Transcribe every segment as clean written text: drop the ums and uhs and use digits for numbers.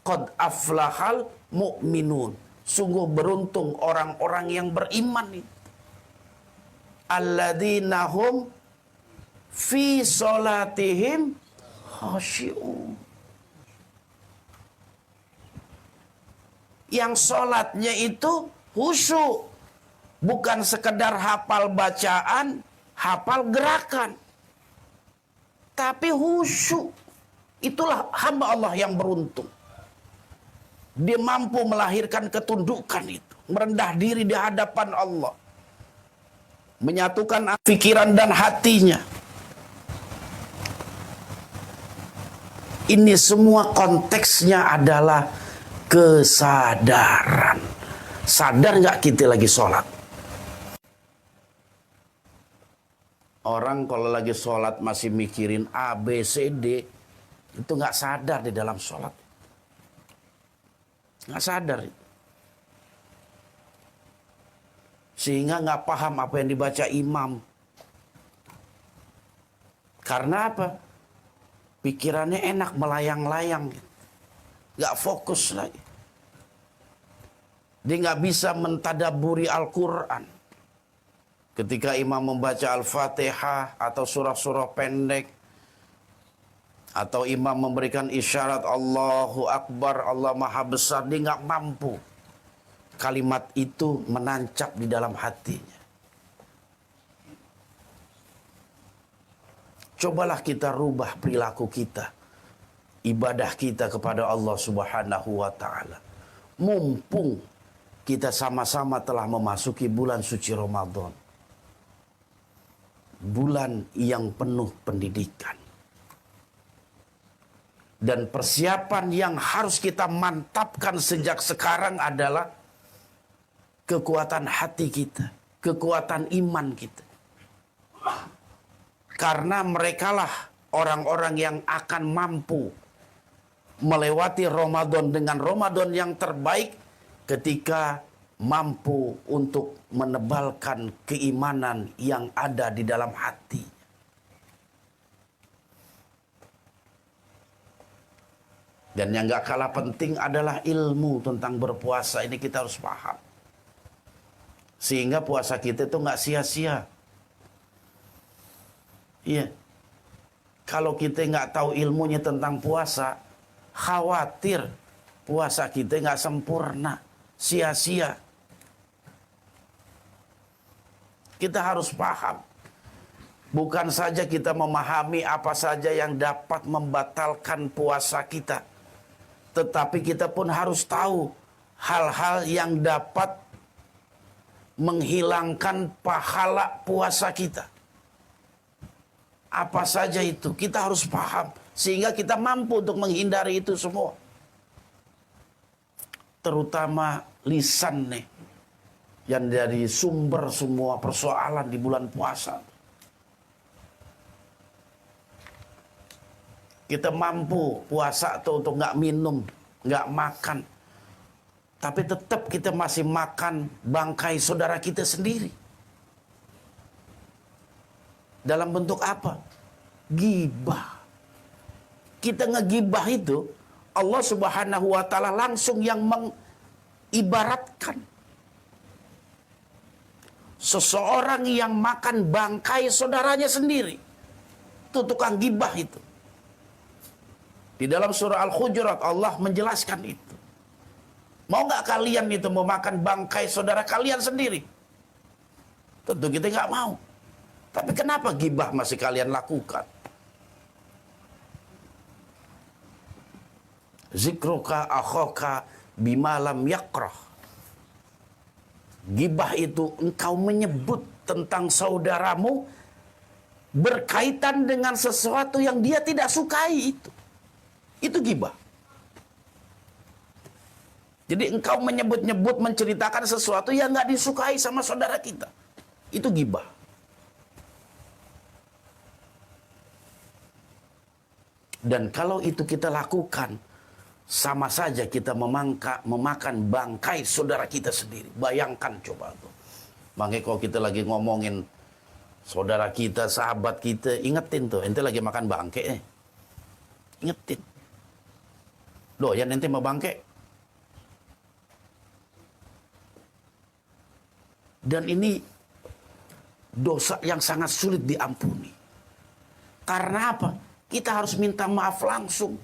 qad aflahal mu'minun. Sungguh beruntung orang-orang yang beriman itu. Alladzina hum fi sholatihim khashi'un. Yang sholatnya itu khusyuk. Bukan sekedar hafal bacaan, hafal gerakan. Tapi khusyuk. Itulah hamba Allah yang beruntung. Dia mampu melahirkan ketundukan itu. Merendah diri di hadapan Allah. Menyatukan pikiran dan hatinya. Ini semua konteksnya adalah kesadaran. Sadar nggak kita lagi sholat? Orang kalau lagi sholat masih mikirin A, B, C, D. Itu nggak sadar di dalam sholat. Nggak sadar. Sehingga nggak paham apa yang dibaca imam. Karena apa? Pikirannya enak melayang-layang. Nggak fokus lagi. Dia nggak bisa mentadaburi Al-Quran. Ketika imam membaca Al-Fatihah atau surah-surah pendek. Atau imam memberikan isyarat Allahu Akbar, Allah Maha Besar. Dia nggak mampu. Kalimat itu menancap di dalam hatinya. Cobalah kita rubah perilaku kita. Ibadah kita kepada Allah Subhanahu wa Ta'ala. Mumpung kita sama-sama telah memasuki bulan suci Ramadan. Bulan yang penuh pendidikan. Dan persiapan yang harus kita mantapkan sejak sekarang adalah kekuatan hati kita, kekuatan iman kita. Karena merekalah orang-orang yang akan mampu melewati Ramadan dengan Ramadan yang terbaik ketika mampu untuk menebalkan keimanan yang ada di dalam hati. Dan yang gak kalah penting adalah ilmu tentang berpuasa. Ini kita harus paham. Sehingga puasa kita itu gak sia-sia. Iya. Kalau kita gak tahu ilmunya tentang puasa, khawatir puasa kita gak sempurna. Sia-sia. Kita harus paham. Bukan saja kita memahami apa saja yang dapat membatalkan puasa kita. Tetapi kita pun harus tahu hal-hal yang dapat menghilangkan pahala puasa kita. Apa saja itu, kita harus paham. Sehingga kita mampu untuk menghindari itu semua. Terutama lisan nih. Yang dari sumber semua persoalan di bulan puasa. Kita mampu puasa tuh untuk nggak minum, nggak makan. Tapi tetap kita masih makan bangkai saudara kita sendiri. Dalam bentuk apa? Gibah. Kita ngegibah itu, Allah Subhanahu wa Ta'ala langsung yang mengibaratkan. Seseorang yang makan bangkai saudaranya sendiri. Itu tukang gibah itu. Di dalam surah Al-Hujurat Allah menjelaskan itu. Mau nggak kalian itu memakan bangkai saudara kalian sendiri? Tentu kita nggak mau. Tapi kenapa gibah masih kalian lakukan? Zikruka akhoka bima lam yakrah. Gibah itu engkau menyebut tentang saudaramu berkaitan dengan sesuatu yang dia tidak sukai itu. Itu gibah. Jadi engkau menyebut-nyebut menceritakan sesuatu yang nggak disukai sama saudara kita. Itu gibah. Dan kalau itu kita lakukan, sama saja kita memakan bangkai saudara kita sendiri. Bayangkan coba tuh. Makanya kalau kita lagi ngomongin saudara kita, sahabat kita, ingetin tuh, ente lagi makan bangkai. Ingetin. Doyan ente mau bangke. Dan ini dosa yang sangat sulit diampuni. Karena apa? Kita harus minta maaf langsung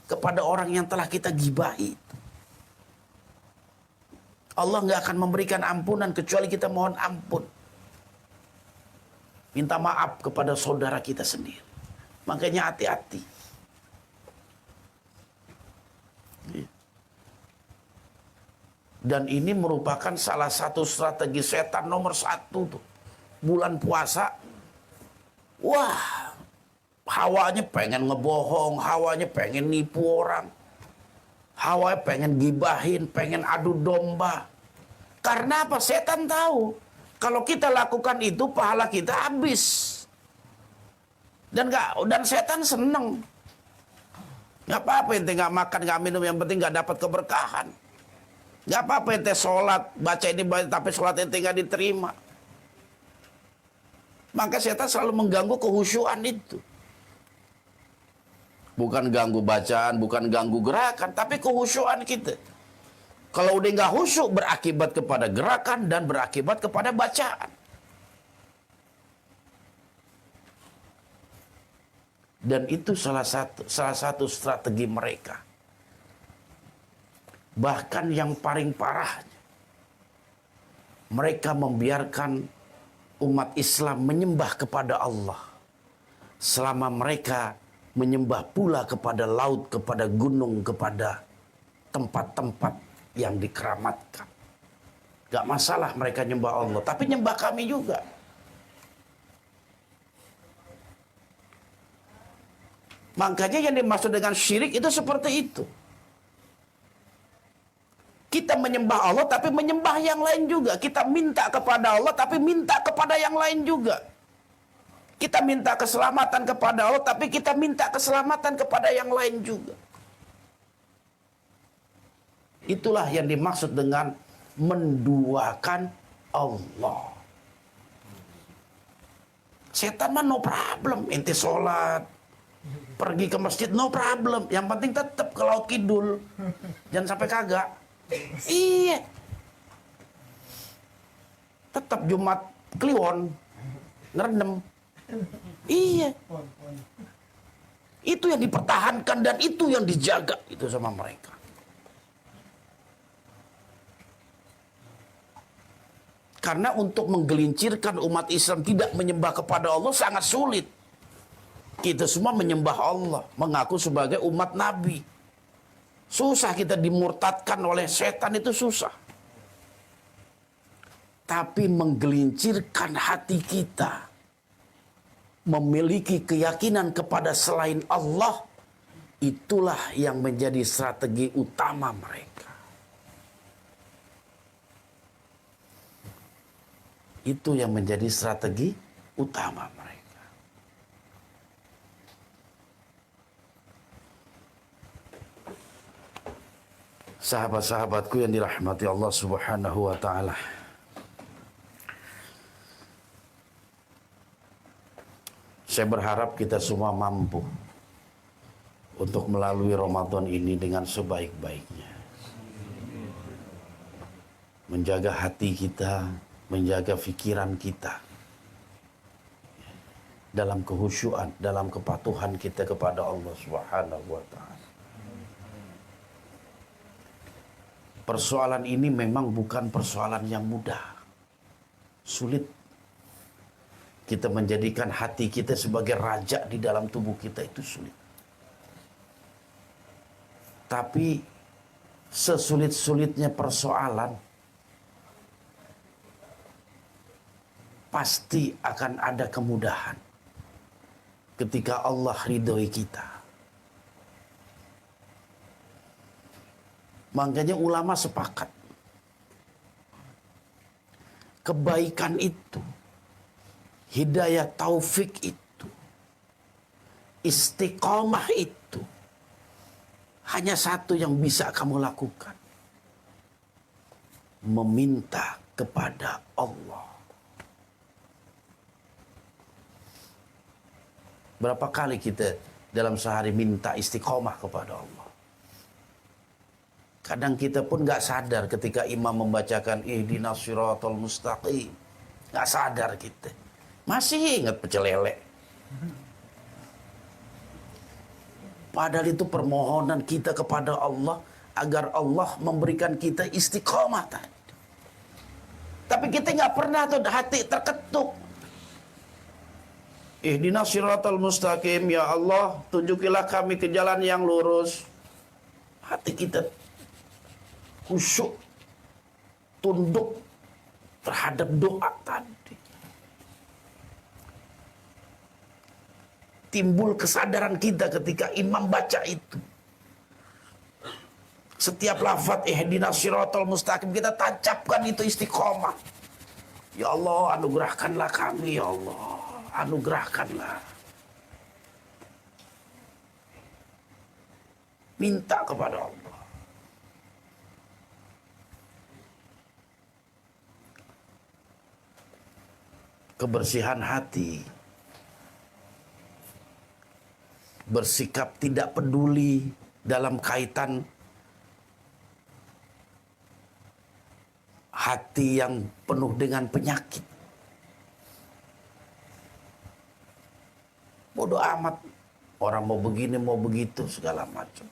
kepada orang yang telah kita gibahi. Allah nggak akan memberikan ampunan kecuali kita mohon ampun. Minta maaf kepada saudara kita sendiri. Makanya hati-hati. Dan ini merupakan salah satu strategi setan nomor 1 tuh. Bulan puasa. Wah, hawanya pengen ngebohong, hawanya pengen nipu orang. Hawanya pengen gibahin, pengen adu domba. Karena apa? Setan tahu. Kalau kita lakukan itu, pahala kita habis. Dan setan seneng. Gak apa-apa ente gak makan, gak minum, yang penting gak dapat keberkahan. Gak apa-apa ente sholat, baca ini, tapi sholat ente gak diterima. Maka setan selalu mengganggu kehusyuan itu. Bukan ganggu bacaan, bukan ganggu gerakan, tapi kehusyuan kita. Kalau udah gak khusyuk, berakibat kepada gerakan dan berakibat kepada bacaan. Dan itu salah satu strategi mereka. Bahkan yang paling parahnya, mereka membiarkan umat Islam menyembah kepada Allah selama mereka menyembah pula kepada laut, kepada gunung, kepada tempat-tempat yang dikeramatkan. Gak masalah mereka nyembah Allah, tapi nyembah kami juga. Makanya yang dimaksud dengan syirik itu seperti itu. Kita menyembah Allah tapi menyembah yang lain juga. Kita minta kepada Allah tapi minta kepada yang lain juga. Kita minta keselamatan kepada Allah tapi kita minta keselamatan kepada yang lain juga. Itulah yang dimaksud dengan menduakan Allah. Setan mah no problem. Ente sholat, pergi ke masjid no problem. Yang penting tetap ke Laut Kidul. Jangan sampai kagak. Iya. Tetap Jumat Kliwon ngerendam. Iya. Itu yang dipertahankan dan itu yang dijaga itu sama mereka. Karena untuk menggelincirkan umat Islam tidak menyembah kepada Allah sangat sulit. Kita semua menyembah Allah, mengaku sebagai umat Nabi. Susah kita dimurtadkan oleh setan, itu susah. Tapi menggelincirkan hati kita, memiliki keyakinan kepada selain Allah, itulah yang menjadi strategi utama mereka. Itu yang menjadi strategi utama mereka. Sahabat-sahabatku yang dirahmati Allah Subhanahu wa taala. Saya berharap kita semua mampu untuk melalui Ramadan ini dengan sebaik-baiknya. Menjaga hati kita, menjaga pikiran kita dalam kehusyuan, dalam kepatuhan kita kepada Allah Subhanahu wa taala. Persoalan ini memang bukan persoalan yang mudah. Sulit. Kita menjadikan hati kita sebagai raja di dalam tubuh kita itu sulit. Tapi sesulit-sulitnya persoalan, pasti akan ada kemudahan ketika Allah ridhoi kita. Makanya ulama sepakat, kebaikan itu, hidayah taufik itu, istiqomah itu, hanya satu yang bisa kamu lakukan. Meminta kepada Allah. Berapa kali kita dalam sehari minta istiqomah kepada Allah? Kadang kita pun nggak sadar ketika imam membacakan ihdinas siratal mustaqim. Nggak sadar kita. Masih ingat pecel lele. Padahal itu permohonan kita kepada Allah agar Allah memberikan kita istiqomah tadi. Tapi kita nggak pernah tuh hati terketuk. Ihdinas siratal mustaqim, ya Allah, tunjukilah kami ke jalan yang lurus. Hati kita khusyuk, tunduk terhadap doa tadi. Timbul kesadaran kita ketika imam baca itu. Setiap lafaz ihdinas siratal mustaqim kita tancapkan itu istiqomah. Ya Allah, anugerahkanlah kami, ya Allah. Anugerahkanlah. Minta kepada Allah. Kebersihan hati. Bersikap tidak peduli dalam kaitan hati yang penuh dengan penyakit. Bodoh amat. Orang mau begini, mau begitu, segala macam.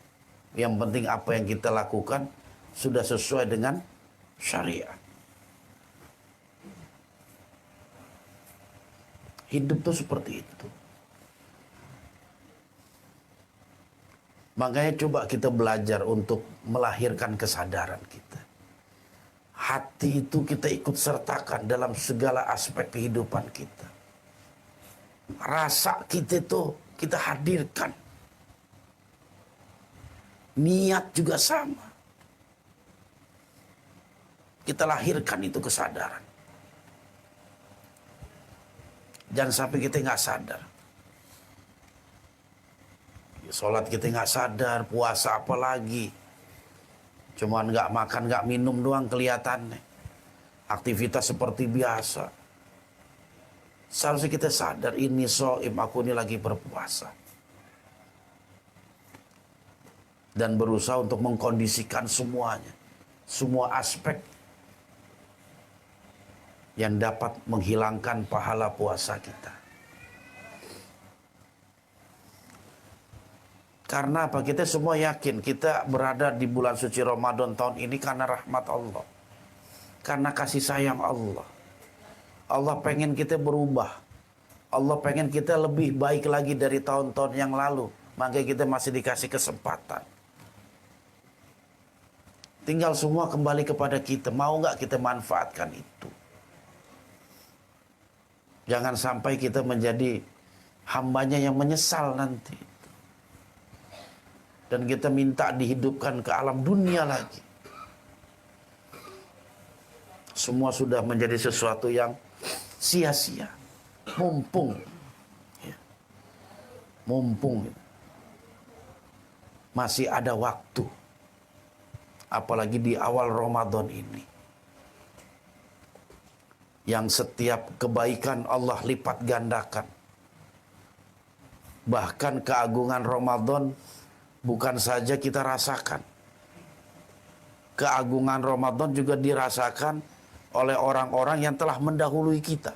Yang penting apa yang kita lakukan sudah sesuai dengan syariat. Hidup tuh seperti itu. Makanya coba kita belajar untuk melahirkan kesadaran kita. Hati itu kita ikut sertakan dalam segala aspek kehidupan kita. Rasa kita itu kita hadirkan. Niat juga sama. Kita lahirkan itu kesadaran. Jangan sampai kita nggak sadar. Sholat kita nggak sadar, puasa apalagi. Cuman nggak makan, nggak minum doang kelihatannya. Aktivitas seperti biasa. Seharusnya kita sadar, ini shoim, aku ini lagi berpuasa. Dan berusaha untuk mengkondisikan semuanya. Semua aspek yang dapat menghilangkan pahala puasa kita. Karena apa? Kita semua yakin kita berada di bulan suci Ramadan tahun ini karena rahmat Allah. Karena kasih sayang Allah. Allah pengen kita berubah. Allah pengen kita lebih baik lagi dari tahun-tahun yang lalu. Makanya kita masih dikasih kesempatan. Tinggal semua kembali kepada kita. Mau nggak kita manfaatkan itu? Jangan sampai kita menjadi hambanya yang menyesal nanti. Dan kita minta dihidupkan ke alam dunia lagi. Semua sudah menjadi sesuatu yang sia-sia. Mumpung. Ya. Mumpung. Masih ada waktu. Apalagi di awal Ramadan ini. Yang setiap kebaikan Allah lipat gandakan. Bahkan keagungan Ramadan bukan saja kita rasakan. Keagungan Ramadan juga dirasakan oleh orang-orang yang telah mendahului kita.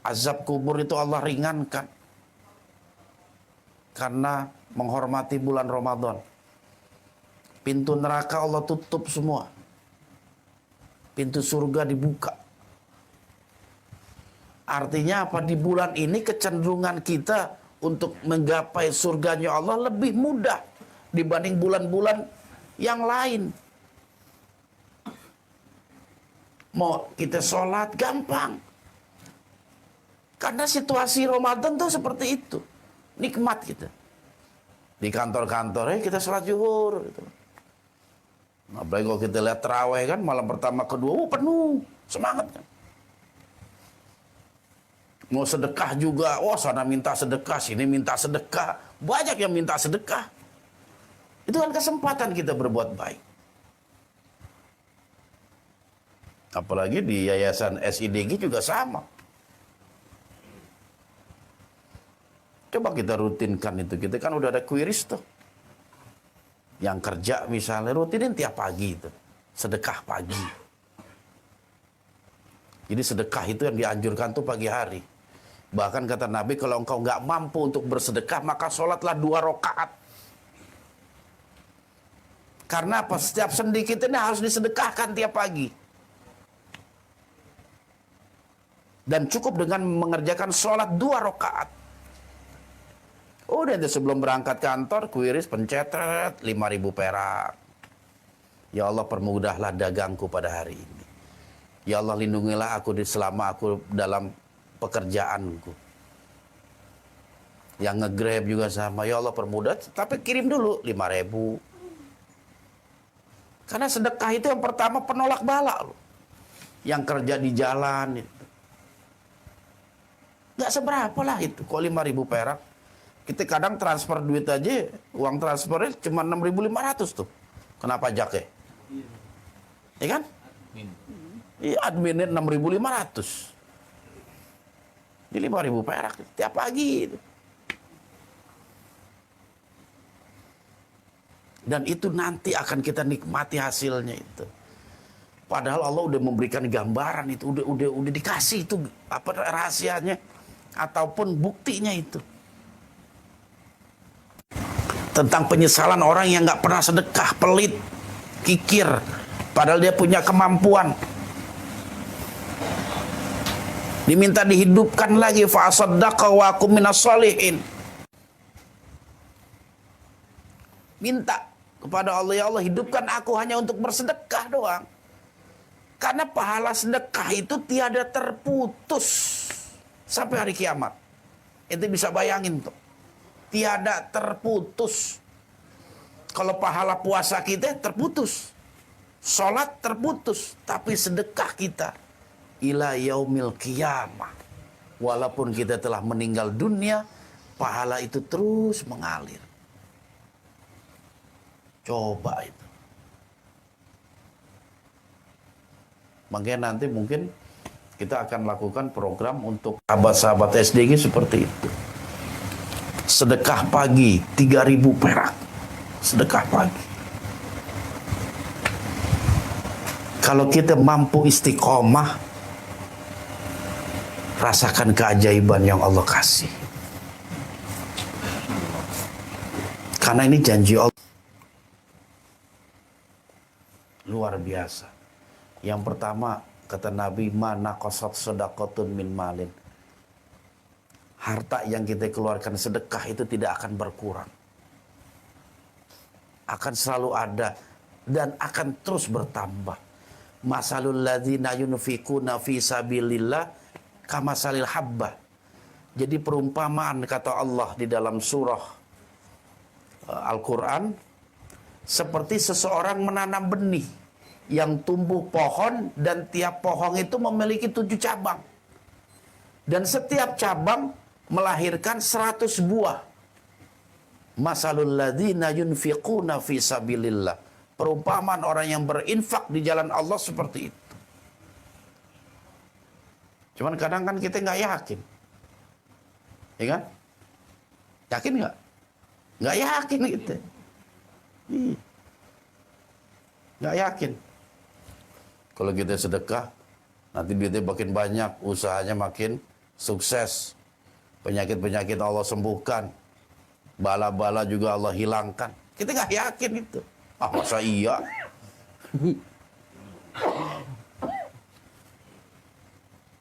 Azab kubur itu Allah ringankan. Karena menghormati bulan Ramadan. Pintu neraka Allah tutup semua. Pintu surga dibuka. Artinya apa? Di bulan ini kecenderungan kita untuk menggapai surganya Allah lebih mudah dibanding bulan-bulan yang lain. Mau kita sholat gampang. Karena situasi Ramadan tuh seperti itu. Nikmat kita. Di kantor-kantornya kita sholat zuhur. Gitu. Apalagi kalau kita lihat tarawih kan, malam pertama kedua, penuh. Semangat kan. Mau sedekah juga, sana minta sedekah, sini minta sedekah. Banyak yang minta sedekah. Itu kan kesempatan kita berbuat baik. Apalagi di Yayasan SIDG juga sama. Coba kita rutinkan itu. Kita kan udah ada kuiris tuh. Yang kerja misalnya rutinin tiap pagi itu. Sedekah pagi. Jadi sedekah itu yang dianjurkan tuh pagi hari. Bahkan kata Nabi, kalau engkau nggak mampu untuk bersedekah, maka sholatlah 2 rakaat. Karena apa? Setiap sendi kita ini harus disedekahkan tiap pagi. Dan cukup dengan mengerjakan sholat 2 rakaat. Udah itu sebelum berangkat kantor, kuiris pencet 5.000 perak. Ya Allah, permudahlah dagangku pada hari ini. Ya Allah, lindungilah aku selama aku dalam pekerjaanku. Yang nge-Grab juga sama. Ya Allah, permudah, tapi kirim dulu 5.000. Karena sedekah itu yang pertama penolak bala loh. Yang kerja di jalan itu. Gak seberapa lah itu. Kok 5.000 perak. Kita kadang transfer duit aja, uang transfernya cuma 6.500 tuh. Kena pajaknya. Ya kan? Iya, adminnya 6.500. Di 5.000 perak tiap pagi itu. Dan itu nanti akan kita nikmati hasilnya itu. Padahal Allah udah memberikan gambaran itu, udah dikasih itu apa rahasianya ataupun buktinya itu. Tentang penyesalan orang yang nggak pernah sedekah, pelit, kikir, padahal dia punya kemampuan. Diminta dihidupkan lagi, fa asaddaqa wa akum minas sholihin. Minta kepada Allah, ya Allah, hidupkan aku hanya untuk bersedekah doang. Karena pahala sedekah itu tiada terputus sampai hari kiamat. Itu bisa bayangin tuh. Tiada terputus. Kalau pahala puasa kita terputus. Sholat terputus. Tapi sedekah kita ila yaumil qiyamah. Walaupun kita telah meninggal dunia, pahala itu terus mengalir. Coba itu. Makanya nanti mungkin kita akan lakukan program untuk sahabat-sahabat SDG seperti itu. Sedekah pagi 3.000 perak. Sedekah pagi. Kalau kita mampu istiqomah, rasakan keajaiban yang Allah kasih. Karena ini janji Allah. Luar biasa. Yang pertama, kata Nabi, mana qasat shadaqatun min malin. Harta yang kita keluarkan sedekah itu tidak akan berkurang. Akan selalu ada dan akan terus bertambah. Masalul ladzina yunfikuna fi sabilillah kamasalil habbah. Jadi perumpamaan kata Allah di dalam surah Al-Quran seperti seseorang menanam benih yang tumbuh pohon dan tiap pohon itu memiliki 7 cabang. Dan setiap cabang melahirkan 100 buah. Masalul ladzina yunfiquna fi sabilillah. Perumpamaan orang yang berinfak di jalan Allah seperti itu. Cuman kadang kan kita nggak yakin. Ya kan? Yakin nggak? Nggak yakin gitu. Nggak yakin. Kalau kita sedekah, nanti duitnya makin banyak, usahanya makin sukses. Penyakit-penyakit Allah sembuhkan. Bala-bala juga Allah hilangkan. Kita nggak yakin itu. Ah, masa iya?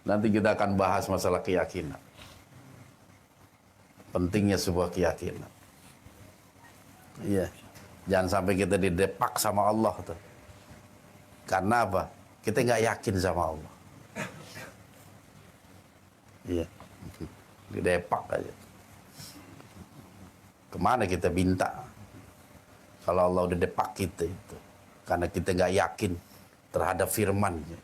Nanti kita akan bahas masalah keyakinan. Pentingnya sebuah keyakinan. Iya. Jangan sampai kita didepak sama Allah tuh. Karena apa? Kita nggak yakin sama Allah. Iya. Didepak aja. Kemana kita minta? Kalau Allah udah depak kita itu. Karena kita nggak yakin terhadap firman-Nya.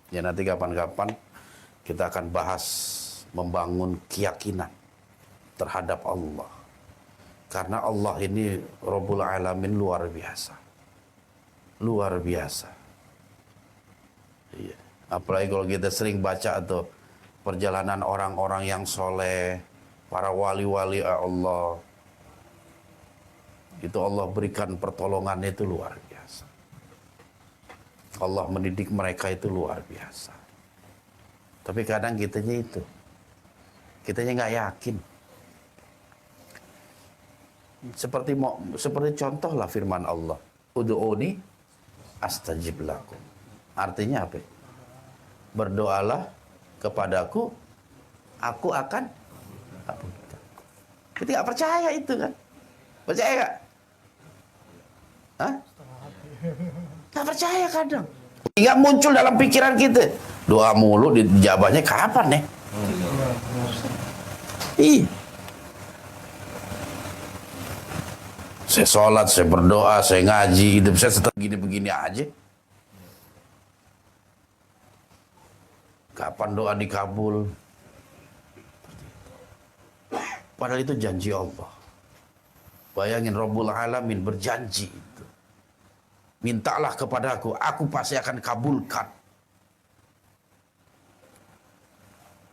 Ya nanti kapan-kapan kita akan bahas membangun keyakinan terhadap Allah. Karena Allah ini Rabbul Alamin luar biasa. Luar biasa. Iya. Apalagi kalau kita sering baca atau perjalanan orang-orang yang soleh, para wali-wali Allah. itu Allah berikan pertolongannya itu luar biasa. Allah mendidik mereka itu luar biasa. Tapi kadang kitanya nggak yakin. Seperti contoh lah firman Allah, ud'uni astajib lakum. Artinya apa? Berdoalah kepadaku, aku akan kabulkan. Kita nggak percaya itu kan? Percaya nggak? Hah? Nggak percaya kadang. Nggak muncul dalam pikiran kita. Doa mulu, dijabahnya kapan nih? Iya. Saya sholat, saya berdoa, saya ngaji, hidup saya tetap begini-begini aja. Kapan doa dikabul? Padahal itu janji Allah. Bayangin Rabbul Alamin berjanji itu. Mintalah kepadaku, aku pasti akan kabulkan.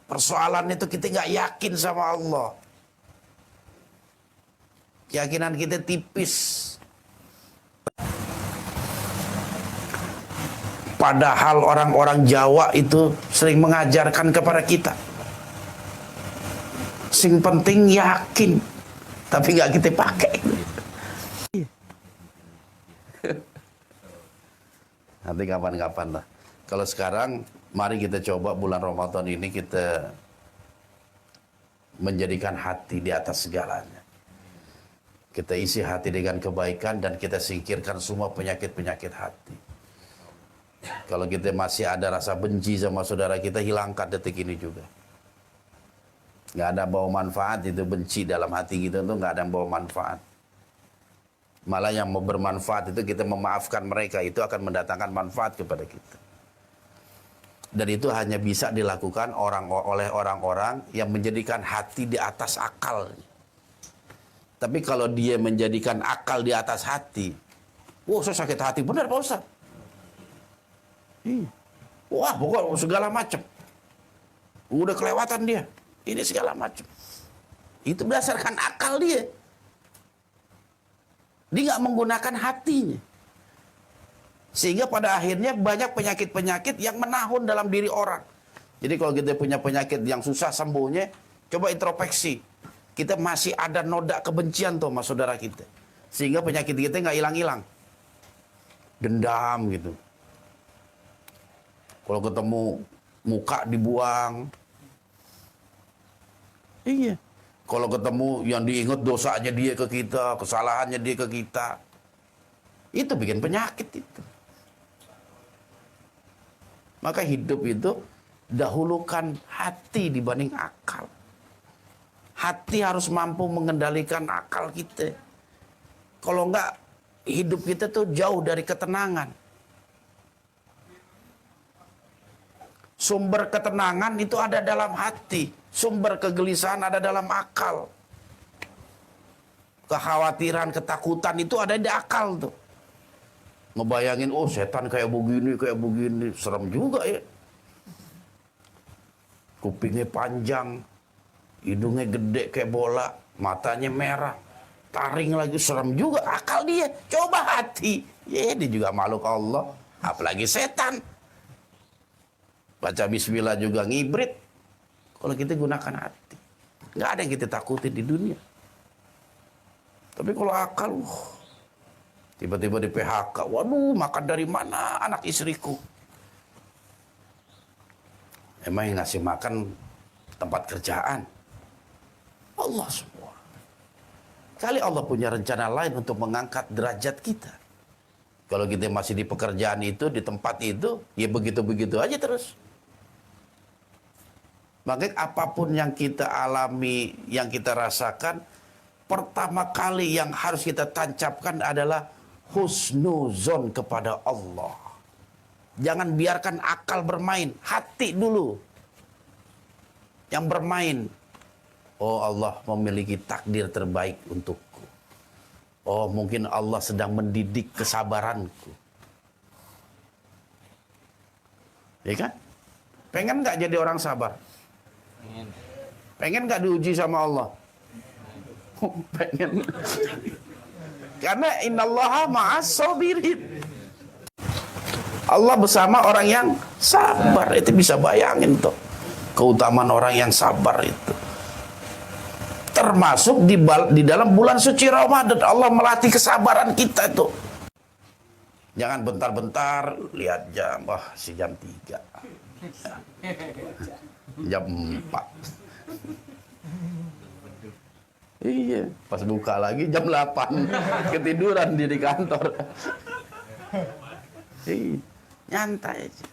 Persoalan itu kita nggak yakin sama Allah. Keyakinan kita tipis. Padahal orang-orang Jawa itu sering mengajarkan kepada kita. Sing penting yakin, tapi nggak kita pakai. Nanti kapan-kapan lah. Kalau sekarang, mari kita coba bulan Ramadan ini kita menjadikan hati di atas segalanya. Kita isi hati dengan kebaikan dan kita singkirkan semua penyakit-penyakit hati. Kalau kita masih ada rasa benci sama saudara kita, hilangkan detik ini juga. Nggak ada bawa manfaat itu, benci dalam hati kita itu nggak ada yang bawa manfaat. Malah yang mau bermanfaat itu kita memaafkan mereka, itu akan mendatangkan manfaat kepada kita. Dan itu hanya bisa dilakukan oleh orang-orang yang menjadikan hati di atas akal. Tapi kalau dia menjadikan akal di atas hati, wah saya sakit hati, benar Pak Ustaz? Wah pokoknya segala macam. Udah kelewatan dia, ini segala macam. Itu berdasarkan akal dia. Dia nggak menggunakan hatinya. Sehingga pada akhirnya banyak penyakit-penyakit yang menahun dalam diri orang. Jadi kalau kita punya penyakit yang susah sembuhnya, coba introspeksi. Kita masih ada noda kebencian tuh sama saudara kita. Sehingga penyakit kita nggak hilang-hilang. Dendam gitu. Kalau ketemu muka dibuang. Iya. Kalau ketemu yang diingat dosanya dia ke kita, kesalahannya dia ke kita. Itu bikin penyakit itu. Maka hidup itu dahulukan hati dibanding akal. Hati harus mampu mengendalikan akal kita. Kalau enggak, hidup kita tuh jauh dari ketenangan. Sumber ketenangan itu ada dalam hati. Sumber kegelisahan ada dalam akal. Kekhawatiran, ketakutan itu ada di akal tuh. Ngebayangin, oh setan kayak begini. Serem juga ya. Kupingnya panjang. Hidungnya gede kayak bola. Matanya merah. Taring lagi, serem juga. Akal dia. Coba hati. Ya dia juga makhluk Allah. Apalagi setan. Baca bismillah juga ngibrit. Kalau kita gunakan hati. Nggak ada yang kita takutin di dunia. Tapi kalau akal, tiba-tiba di PHK. Waduh, makan dari mana anak istriku? Emang yang ngasih makan tempat kerjaan? Allah semua. Kali Allah punya rencana lain untuk mengangkat derajat kita. Kalau kita masih di pekerjaan itu, di tempat itu, ya begitu-begitu aja terus. Makanya apapun yang kita alami, yang kita rasakan, pertama kali yang harus kita tancapkan adalah husnuzon kepada Allah. Jangan biarkan akal bermain, hati dulu yang bermain. Oh Allah memiliki takdir terbaik untukku. Oh mungkin Allah sedang mendidik kesabaranku. Ya kan? Pengen gak jadi orang sabar? Pengen gak diuji sama Allah? Pengen. Karena innallaha ma'as sabirin. Allah bersama orang yang sabar. Itu bisa bayangin tuh keutamaan orang yang sabar itu. Termasuk di dalam bulan suci Ramadan Allah melatih kesabaran kita tuh. Jangan bentar-bentar lihat jam, wah si jam 3. Jam 4. Iya, pas buka lagi jam 8. Ketiduran di kantor. Iya, nyantai aja.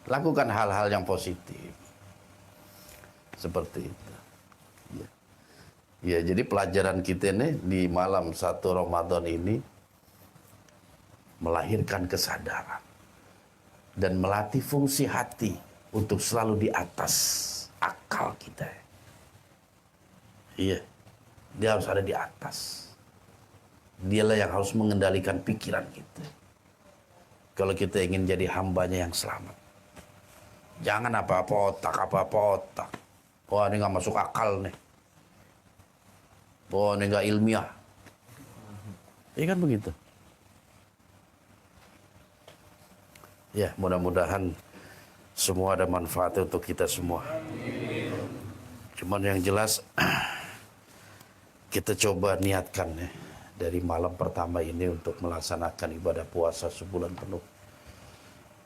Lakukan hal-hal yang positif. Seperti itu. Ya. Ya, jadi pelajaran kita nih di malam 1 Ramadan ini melahirkan kesadaran dan melatih fungsi hati untuk selalu di atas akal kita. Iya, dia harus ada di atas. Dialah yang harus mengendalikan pikiran kita. Kalau kita ingin jadi hambanya yang selamat. Jangan apa-apa otak. Wah, ini nggak masuk akal nih. Wah, ini nggak ilmiah. Iya kan begitu. Ya, mudah-mudahan semua ada manfaatnya untuk kita semua. Cuman yang jelas kita coba niatkan ya dari malam pertama ini untuk melaksanakan ibadah puasa sebulan penuh.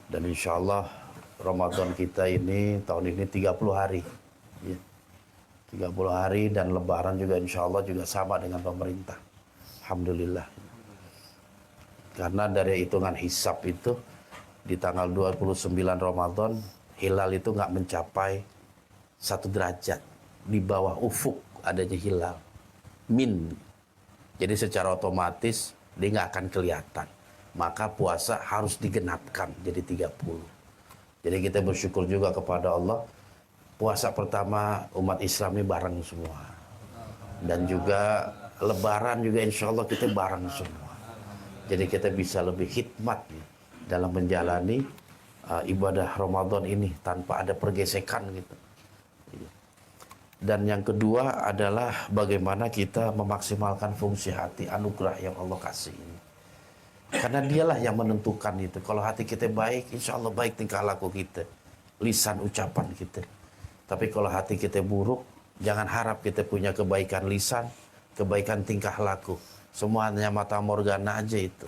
Dan insya Allah Ramadan kita ini tahun ini 30 hari. Ya. 30 hari dan Lebaran juga insya Allah juga sama dengan pemerintah. Alhamdulillah. Karena dari hitungan hisab itu di tanggal 29 Ramadan hilal itu nggak mencapai 1 derajat di bawah ufuk adanya hilal min. Jadi secara otomatis dia nggak akan kelihatan. Maka puasa harus digenapkan jadi 30. Jadi kita bersyukur juga kepada Allah. Puasa pertama umat Islam ini bareng semua. Dan juga Lebaran juga insya Allah kita bareng semua. Jadi kita bisa lebih hikmat nih dalam menjalani ibadah Ramadan ini tanpa ada pergesekan gitu. Dan yang kedua adalah bagaimana kita memaksimalkan fungsi hati anugerah yang Allah kasih ini. Karena dialah yang menentukan itu. Kalau hati kita baik, insya Allah baik tingkah laku kita. Lisan ucapan kita. Tapi kalau hati kita buruk, jangan harap kita punya kebaikan lisan, kebaikan tingkah laku. Semua hanya mata morgana aja itu.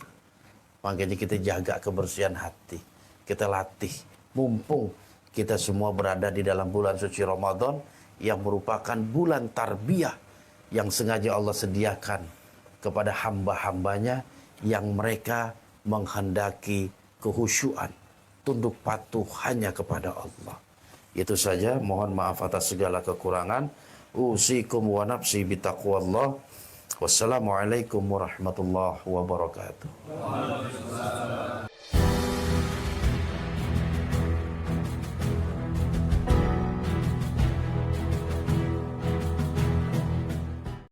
Makanya kita jaga kebersihan hati. Kita latih. Mumpung kita semua berada di dalam bulan suci Ramadan yang merupakan bulan tarbiyah yang sengaja Allah sediakan kepada hamba-hambanya yang mereka menghendaki kehusyuan, tunduk patuh hanya kepada Allah. Itu saja, mohon maaf atas segala kekurangan. Usikum wa nafsi bitaqwallah. Wassalamualaikum warahmatullahi wabarakatuh.